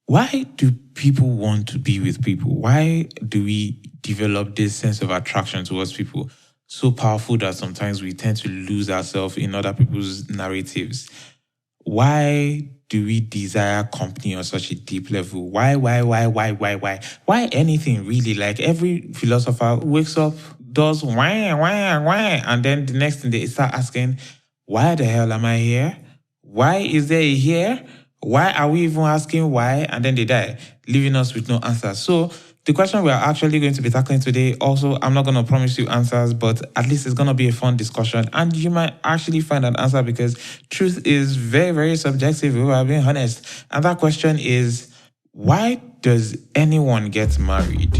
Why do people want to be with people? Why do we develop this sense of attraction towards people so powerful that sometimes we tend to lose ourselves in other people's narratives? Why do we desire company on such a deep level? Why? Why anything really? Like every philosopher wakes up, does why, and then the next thing they start asking, why the hell am I here? Why is there a here? Why are we even asking why? And then they die, leaving us with no answers. So the question we are actually going to be tackling today, also, I'm not going to promise you answers, but at least it's going to be a fun discussion. And you might actually find an answer because truth is very, very subjective, if we're being honest. And that question is, why does anyone get married?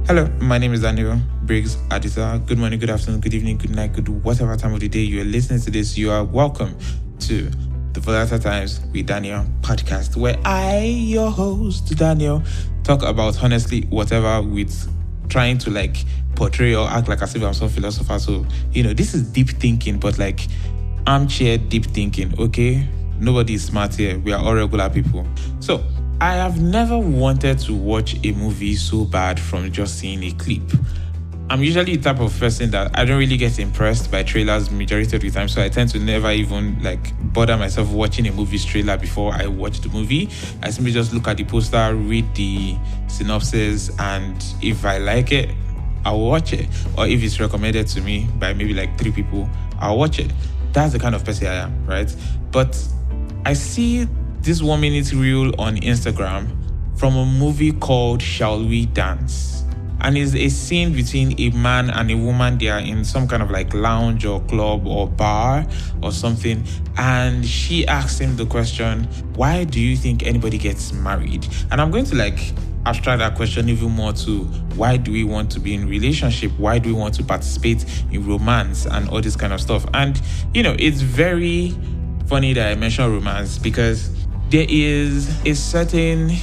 Hello, my name is Daniel Briggs Adisa. Good morning, good afternoon, good evening, good night, good whatever time of the day you are listening to this. You are welcome to the Volatile Times with Daniel podcast, where I, your host, Daniel, talk about honestly whatever with trying to portray or act like as if I'm some philosopher. So, this is deep thinking, but armchair deep thinking, okay? Nobody is smart here. We are all regular people. So, I have never wanted to watch a movie so bad from just seeing a clip. I'm usually the type of person that I don't really get impressed by trailers majority of the time, so I tend to never even bother myself watching a movie's trailer before I watch the movie. I simply just look at the poster, read the synopsis, and if I like it, I'll watch it. Or if it's recommended to me by maybe 3 people, I'll watch it. That's the kind of person I am, right? But I see this 1-minute reel on Instagram from a movie called Shall We Dance? And it's a scene between a man and a woman. They are in some kind of lounge or club or bar or something. And she asks him the question, why do you think anybody gets married? And I'm going to abstract that question even more to why do we want to be in relationship? Why do we want to participate in romance and all this kind of stuff? And, it's very funny that I mentioned romance because there is a certain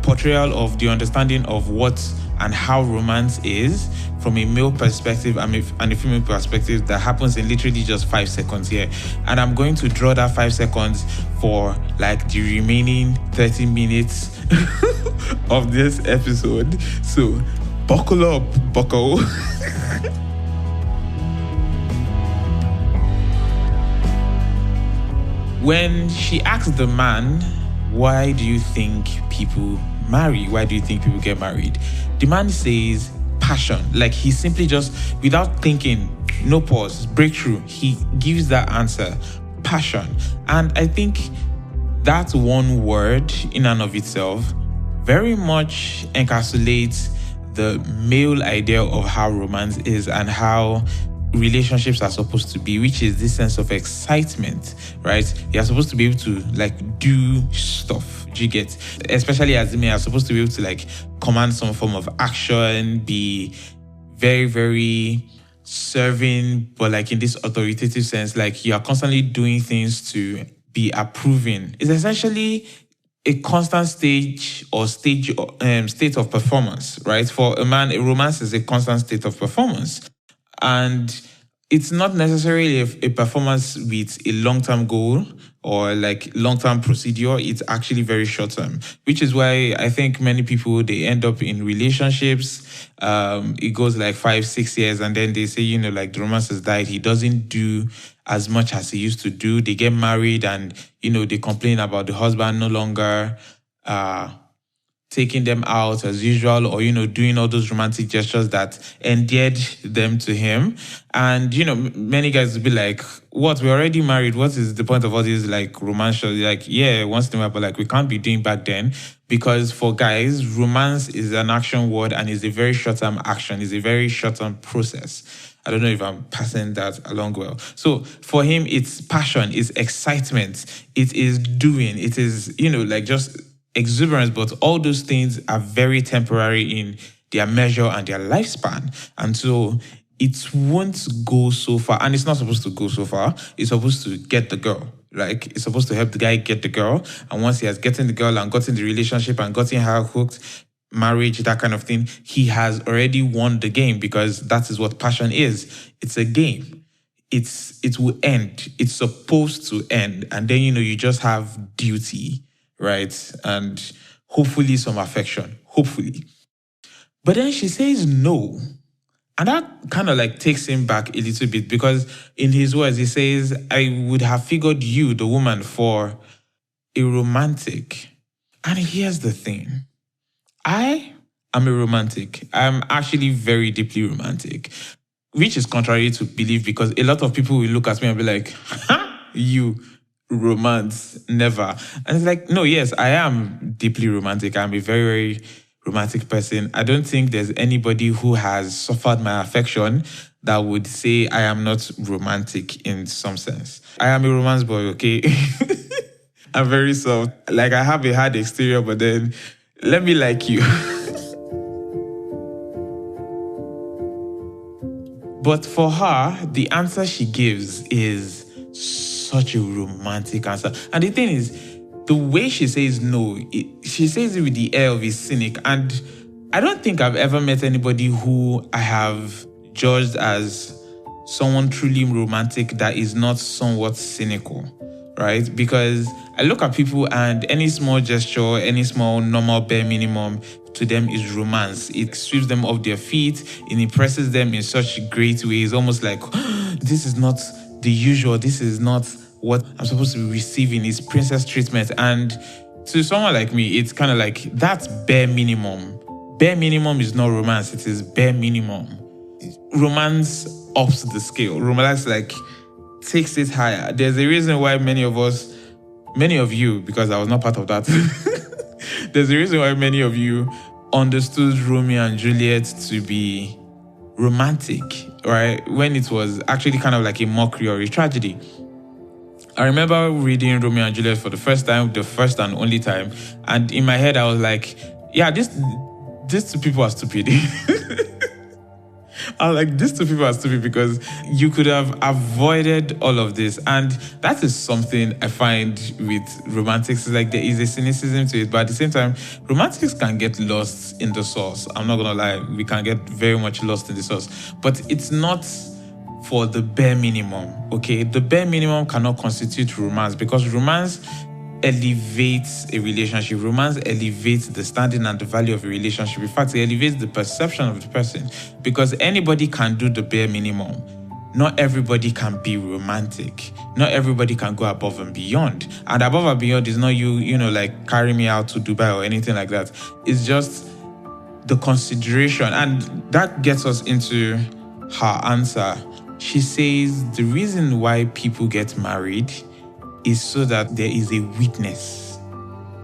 portrayal of the understanding of what and how romance is from a male perspective and a female perspective that happens in literally just 5 seconds here. And I'm going to draw that 5 seconds for the remaining 30 minutes of this episode. So buckle up, buckle. When she asked the man, why do you think people marry? Why do you think people get married? The man says passion. He simply just, without thinking, no pause, breakthrough, he gives that answer, passion. And I think that one word in and of itself very much encapsulates the male idea of how romance is and how relationships are supposed to be, which is this sense of excitement, right? You're supposed to be able to do stuff, you get, especially as the man, you're supposed to be able to command some form of action, be very, very serving, but in this authoritative sense, you are constantly doing things to be approving. It's essentially a constant state of performance, right? For a man, a romance is a constant state of performance. And it's not necessarily a performance with a long-term goal or long-term procedure. It's actually very short-term, which is why I think many people, they end up in relationships. It goes 5-6 years and then they say, the romance has died. He doesn't do as much as he used to do. They get married and, they complain about the husband no longer taking them out as usual or, doing all those romantic gestures that endeared them to him. And, many guys will be like, what, we're already married. What is the point of all these romance shows? Yeah, once in a while, but we can't be doing back then because for guys, romance is an action word and is a very short-term action. It's a very short-term process. I don't know if I'm passing that along well. So for him, it's passion, it's excitement, it is doing, it is, just exuberance, but all those things are very temporary in their measure and their lifespan. And so it won't go so far. And it's not supposed to go so far. It's supposed to get the girl. It's supposed to help the guy get the girl. And once he has gotten the girl and gotten the relationship and gotten her hooked, marriage, that kind of thing, he has already won the game because that is what passion is. It's a game. It will end. It's supposed to end. And then, you just have duty, right? And hopefully some affection, hopefully. But then she says no. And that kind of like takes him back a little bit because in his words, he says, I would have figured you, the woman, for a romantic. And here's the thing. I am a romantic. I'm actually very deeply romantic, which is contrary to belief because a lot of people will look at me and be like, you romance, never. And it's like, no, yes, I am deeply romantic. I'm a very, very romantic person. I don't think there's anybody who has suffered my affection that would say I am not romantic in some sense. I am a romance boy, okay? I'm very soft. Like I have a hard exterior, but then let me like you. But for her, the answer she gives is such a romantic answer. And the thing is, the way she says no, she says it with the air of a cynic. And I don't think I've ever met anybody who I have judged as someone truly romantic that is not somewhat cynical, right? Because I look at people and any small gesture, any small normal bare minimum to them is romance. It sweeps them off their feet. It impresses them in such great ways, almost like, this is not the usual. This is not what I'm supposed to be receiving. It's princess treatment. And to someone like me, it's kind of like, that's bare minimum. Bare minimum is not romance. It is bare minimum. Romance ups the scale. Romance like takes it higher. There's a reason why many of you, because I was not part of that, there's a reason why many of you understood Romeo and Juliet to be romantic, right? When it was actually kind of like a mockery or a tragedy. I remember reading Romeo and Juliet for the first time, the first and only time. And in my head, I was like, yeah, these two people are stupid. I was like, these two people are stupid because you could have avoided all of this. And that is something I find with romantics. It's like there is a cynicism to it, but at the same time, romantics can get lost in the sauce. I'm not going to lie. We can get very much lost in the sauce. But it's not for the bare minimum, okay? The bare minimum cannot constitute romance because romance elevates a relationship. Romance elevates the standing and the value of a relationship. In fact, it elevates the perception of the person because anybody can do the bare minimum. Not everybody can be romantic. Not everybody can go above and beyond. And above and beyond is not you like carry me out to Dubai or anything like that. It's just the consideration. And that gets us into her answer. She says the reason why people get married is so that there is a witness.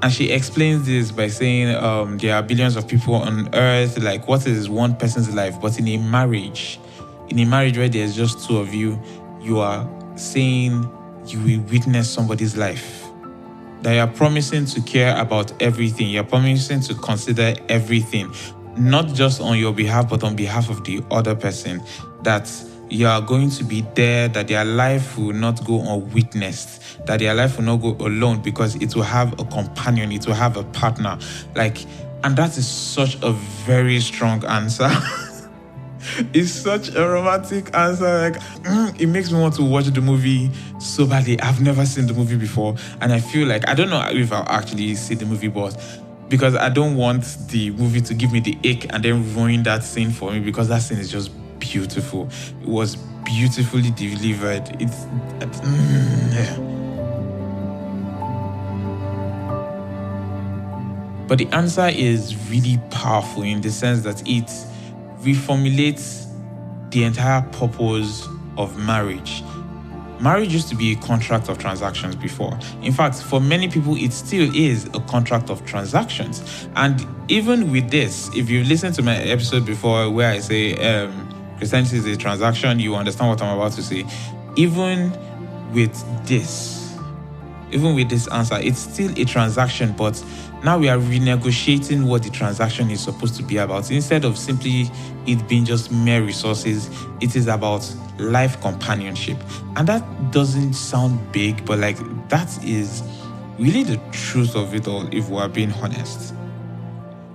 And she explains this by saying there are billions of people on earth, like what is one person's life? But in a marriage where there's just two of you, you are saying you will witness somebody's life. That you're promising to care about everything. You're promising to consider everything, not just on your behalf, but on behalf of the other person. That you are going to be there, that their life will not go unwitnessed, that their life will not go alone because it will have a companion, it will have a partner. And that is such a very strong answer. It's such a romantic answer. It makes me want to watch the movie so badly. I've never seen the movie before. And I feel like, I don't know if I'll actually see the movie, but because I don't want the movie to give me the ache and then ruin that scene for me because that scene is just beautiful. It was beautifully delivered. But the answer is really powerful in the sense that it reformulates the entire purpose of marriage. Marriage used to be a contract of transactions before. In fact, for many people, it still is a contract of transactions. And even with this, if you've listened to my episode before where I say Christianity is a transaction, you understand what I'm about to say. Even with this answer, it's still a transaction, but now we are renegotiating what the transaction is supposed to be about. Instead of simply it being just mere resources, it is about life companionship. And that doesn't sound big, but that is really the truth of it all, if we are being honest.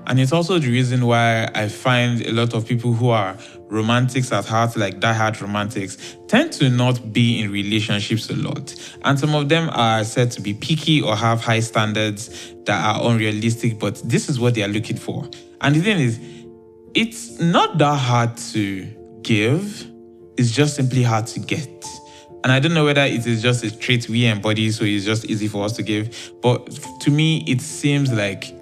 And it's also the reason why I find a lot of people who are romantics at heart, like diehard romantics, tend to not be in relationships a lot. And some of them are said to be picky or have high standards that are unrealistic, but this is what they are looking for. And the thing is, it's not that hard to give, it's just simply hard to get. And I don't know whether it is just a trait we embody, so it's just easy for us to give. But to me, it seems like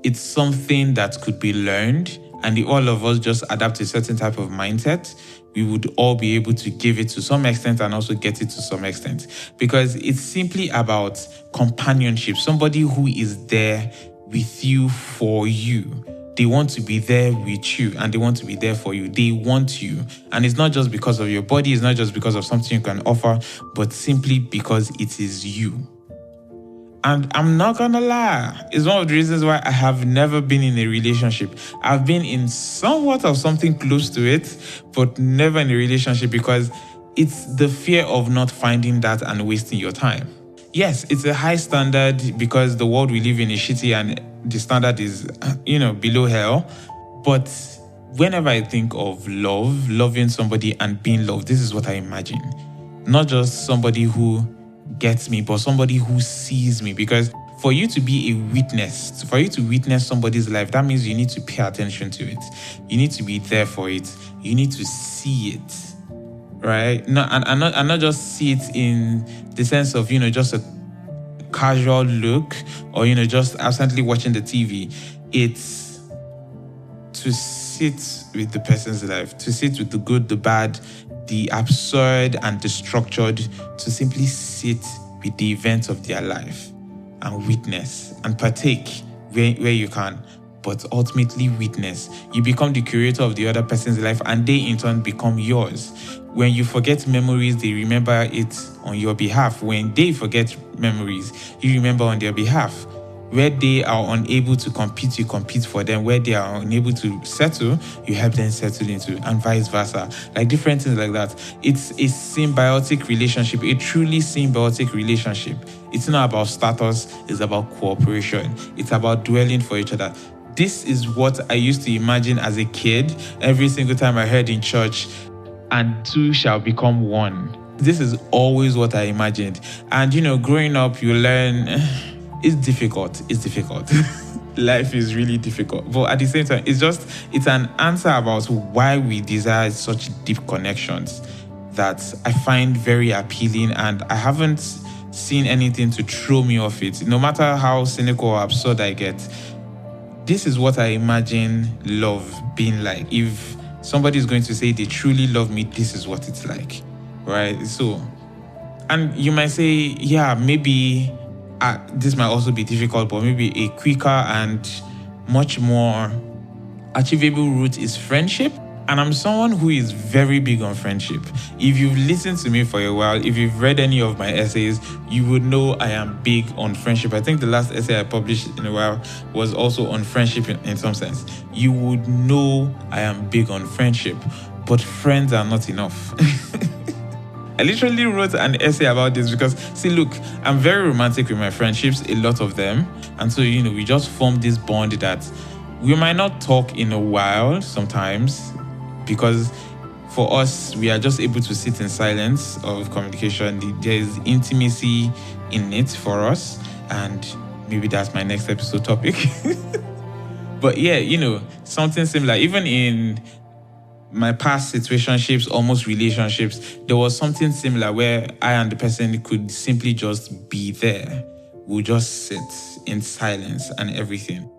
it's something that could be learned. And if all of us just adapt to a certain type of mindset, we would all be able to give it to some extent and also get it to some extent. Because it's simply about companionship. Somebody who is there with you for you. They want to be there with you and they want to be there for you. They want you. And it's not just because of your body, it's not just because of something you can offer, but simply because it is you. And I'm not gonna lie, it's one of the reasons why I have never been in a relationship. I've been in somewhat of something close to it, but never in a relationship because it's the fear of not finding that and wasting your time. Yes, it's a high standard because the world we live in is shitty and the standard is, below hell. But whenever I think of love, loving somebody and being loved, this is what I imagine. Not just somebody who gets me, but somebody who sees me. Because for you to be a witness, for you to witness somebody's life, that means you need to pay attention to it. You need to be there for it. You need to see it. Right? No, and not just see it in the sense of, just a casual look or, just absently watching the TV. It's to sit with the person's life, to sit with the good, the bad, the absurd and the structured, to simply sit with the events of their life and witness and partake where you can. But ultimately witness. You become the curator of the other person's life and they in turn become yours. When you forget memories, they remember it on your behalf. When they forget memories, you remember on their behalf. Where they are unable to compete, you compete for them. Where they are unable to settle, you help them settle into, and vice versa. Like different things like that. It's a symbiotic relationship, a truly symbiotic relationship. It's not about status, it's about cooperation. It's about dwelling for each other. This is what I used to imagine as a kid. Every single time I heard in church, and two shall become one. This is always what I imagined. And growing up, you learn, it's difficult. Life is really difficult. But at the same time, it's an answer about why we desire such deep connections that I find very appealing, and I haven't seen anything to throw me off it. No matter how cynical or absurd I get, this is what I imagine love being like. If somebody is going to say they truly love me, this is what it's like, right? So, and you might say, yeah, maybe this might also be difficult, but maybe a quicker and much more achievable route is friendship. And I'm someone who is very big on friendship. If you've listened to me for a while, if you've read any of my essays, you would know I am big on friendship. I think the last essay I published in a while was also on friendship in some sense. You would know I am big on friendship, but friends are not enough. I literally wrote an essay about this because, see, look, I'm very romantic with my friendships, a lot of them. And so, we just formed this bond that we might not talk in a while sometimes, because for us, we are just able to sit in silence of communication. There is intimacy in it for us. And maybe that's my next episode topic. But yeah, something similar. Even in my past situationships, almost relationships, there was something similar where I and the person could simply just be there. We'll just sit in silence and everything.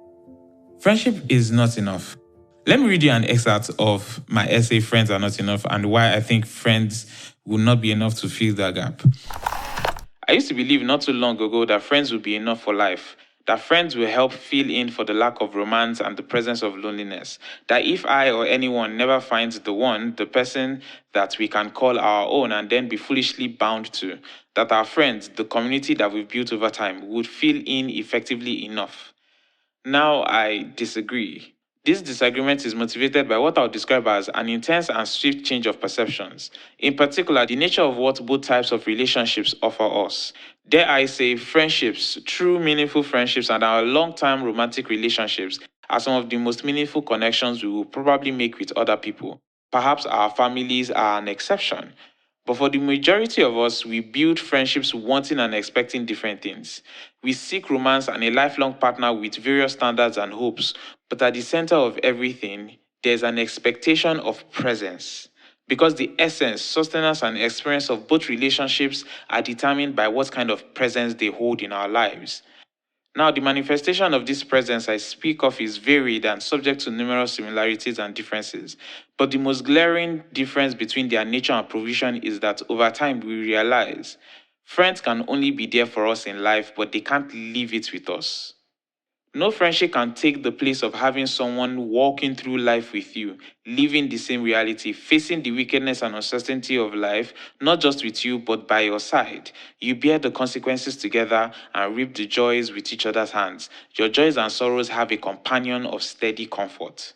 Friendship is not enough. Let me read you an excerpt of my essay, Friends Are Not Enough, and why I think friends will not be enough to fill that gap. I used to believe not too long ago that friends would be enough for life, that friends will help fill in for the lack of romance and the presence of loneliness, that if I or anyone never finds the one, the person that we can call our own and then be foolishly bound to, that our friends, the community that we've built over time, would fill in effectively enough. Now I disagree. This disagreement is motivated by what I'll describe as an intense and swift change of perceptions. In particular, the nature of what both types of relationships offer us. Dare I say, friendships, true meaningful friendships, and our long-term romantic relationships are some of the most meaningful connections we will probably make with other people. Perhaps our families are an exception. But for the majority of us, we build friendships wanting and expecting different things. We seek romance and a lifelong partner with various standards and hopes, but at the center of everything, there's an expectation of presence. Because the essence, sustenance, and experience of both relationships are determined by what kind of presence they hold in our lives. Now, the manifestation of this presence I speak of is varied and subject to numerous similarities and differences. But the most glaring difference between their nature and provision is that over time we realize friends can only be there for us in life, but they can't leave it with us. No friendship can take the place of having someone walking through life with you, living the same reality, facing the wickedness and uncertainty of life, not just with you, but by your side. You bear the consequences together and reap the joys with each other's hands. Your joys and sorrows have a companion of steady comfort.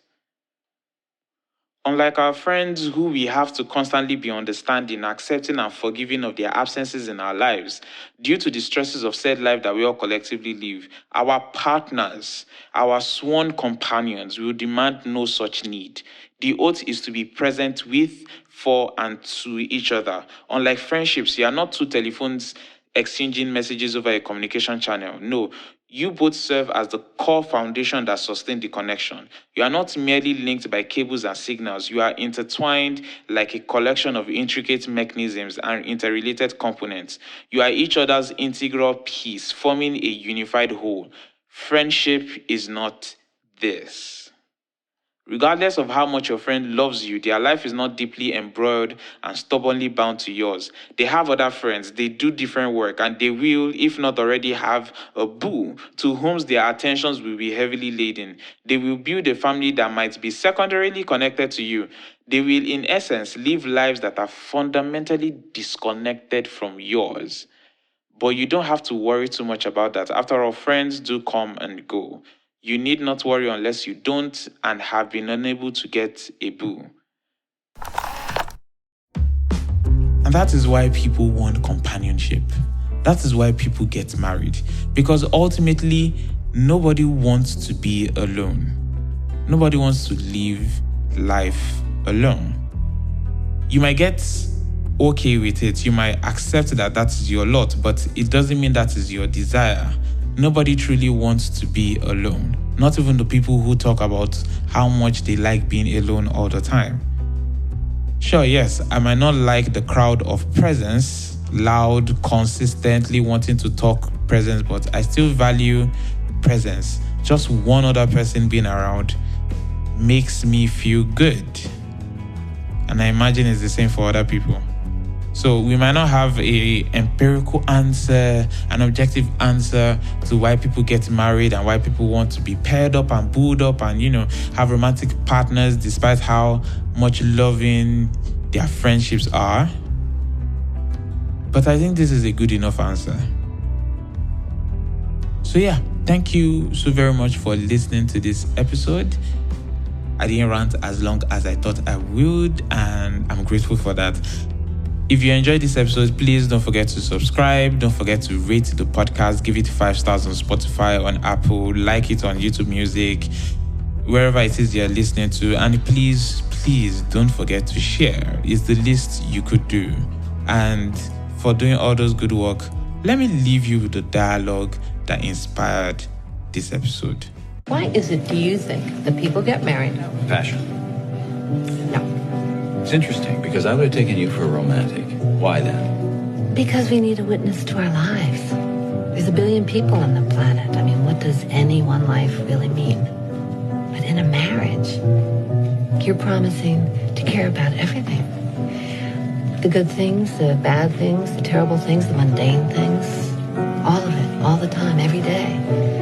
Unlike our friends who we have to constantly be understanding, accepting, and forgiving of their absences in our lives, due to the stresses of said life that we all collectively live, our partners, our sworn companions, will demand no such need. The oath is to be present with, for, and to each other. Unlike friendships, you are not two telephones exchanging messages over a communication channel. No, you both serve as the core foundation that sustains the connection. You are not merely linked by cables and signals. You are intertwined like a collection of intricate mechanisms and interrelated components. You are each other's integral piece, forming a unified whole. Friendship is not this. Regardless of how much your friend loves you, their life is not deeply embroiled and stubbornly bound to yours. They have other friends, they do different work, and they will, if not already, have a boo to whom their attentions will be heavily laden. They will build a family that might be secondarily connected to you. They will, in essence, live lives that are fundamentally disconnected from yours. But you don't have to worry too much about that. After all, friends do come and go. You need not worry unless you don't and have been unable to get a boo. And that is why people want companionship. That is why people get married. Because ultimately, nobody wants to be alone. Nobody wants to live life alone. You might get okay with it. You might accept that that is your lot, but it doesn't mean that is your desire. Nobody truly wants to be alone. Not even the people who talk about how much they like being alone all the time. Sure, yes, I might not like the crowd of presence, loud, consistently wanting to talk presence, but I still value presence. Just one other person being around makes me feel good. And I imagine it's the same for other people. So we might not have a empirical answer, an objective answer to why people get married and why people want to be paired up and booed up and, have romantic partners despite how much loving their friendships are. But I think this is a good enough answer. So yeah, thank you so very much for listening to this episode. I didn't rant as long as I thought I would, and I'm grateful for that. If you enjoyed this episode, please don't forget to subscribe. Don't forget to rate the podcast. Give it 5 stars on Spotify, on Apple. Like it on YouTube Music, wherever it is you're listening to. And please don't forget to share. It's the least you could do. And for doing all those good work, let me leave you with the dialogue that inspired this episode. Why is it, do you think, that people get married? Passion. No. It's interesting because I would have taken you for a romantic. Why then? Because we need a witness to our lives. There's 1 billion people on the planet. I mean, what does any one life really mean? But in a marriage, you're promising to care about everything. The good things, the bad things, the terrible things, the mundane things. All of it, all the time, every day.